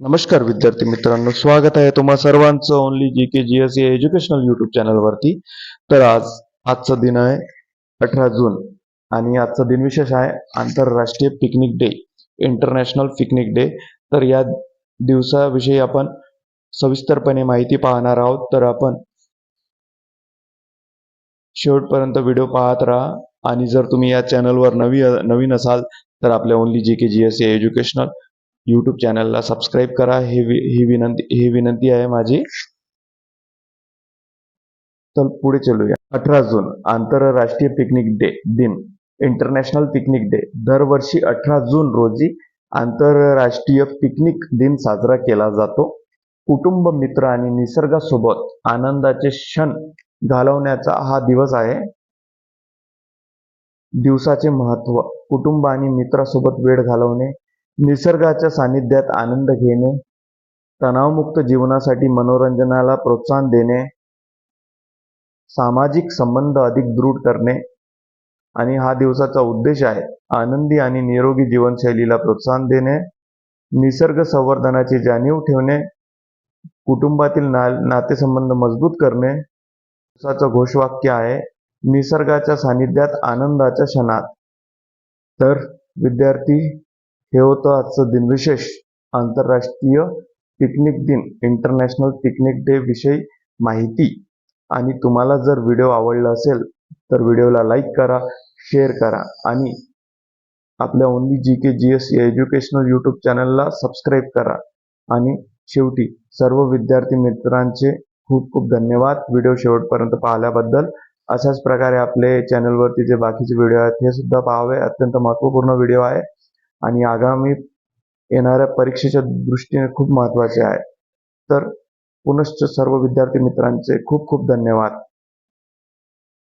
नमस्कार विद्यार्थी मित्रांनो, स्वागत आहे तुम्हा सर्वांचं ओनली जी के जी एस या एज्युकेशनल युट्यूब चॅनलवरती. तर आजचा दिन आहे 18 जून आणि आजचा दिन विशेष आहे आंतरराष्ट्रीय picnic day, international picnic day. तर या दिवसाविषयी आपण सविस्तरपणे माहिती पाहणार आहोत. तर आपण शेवटपर्यंत व्हिडिओ पाहत राहा आणि जर तुम्ही या चॅनलवर नवीन असाल तर आपल्या ओनली जी के जी एस या एज्युकेशनल यूट्यूब चॅनलला सबस्क्राईब करा. ही विनंती आहे माझी. तर पुढे चलूया. 18 जून आंतरराष्ट्रीय पिकनिक डे दिन, इंटरनॅशनल पिकनिक डे. दरवर्षी 18 जून रोजी आंतरराष्ट्रीय पिकनिक दिन साजरा केला जातो. कुटुंब, मित्र आणि निसर्गासोबत आनंदाचे क्षण घालवण्याचा हा दिवस आहे. दिवसाचे महत्त्व: कुटुंब आणि मित्रासोबत वेळ घालवणे, निसर्गाच्या सानिध्यात आनंद घेणे, तणावमुक्त जीवनासाठी मनोरंजनाला प्रोत्साहन देणे, सामाजिक संबंध अधिक दृढ करणे. आणि हा दिवसाचा उद्देश आहे आनंदी आणि निरोगी जीवनशैलीला प्रोत्साहन देणे, निसर्ग संवर्धनाची जाणीव ठेवणे, कुटुंबातील नातेसंबंध मजबूत करणे. दिवसाचं घोषवाक्य आहे निसर्गाच्या सानिध्यात आनंदाच्या क्षणात. तर विद्यार्थी, हे होतं आजचं दिन विशेष आंतरराष्ट्रीय पिकनिक दिन, इंटरनॅशनल पिकनिक डे विषयी माहिती. आणि तुम्हाला जर व्हिडिओ आवडला असेल तर व्हिडिओला लाईक करा, शेअर करा आणि आपल्या ओनली जी के जी एस एज्युकेशनल यूट्यूब चॅनलला सबस्क्राईब करा. आणि शेवटी सर्व विद्यार्थी मित्रांचे खूप खूप धन्यवाद व्हिडिओ शेवटपर्यंत पाहिल्याबद्दल. अशाच प्रकारे आपले चॅनलवरती जे बाकीचे व्हिडिओ आहेत हे सुद्धा पाहावे. अत्यंत महत्त्वपूर्ण व्हिडिओ आहे आणि आगामी येणाऱ्या परीक्षेच्या दृष्टीने खूप महत्त्वाचे आहे. तर पुनश्च सर्व विद्यार्थी मित्रांचे खूप खूप धन्यवाद.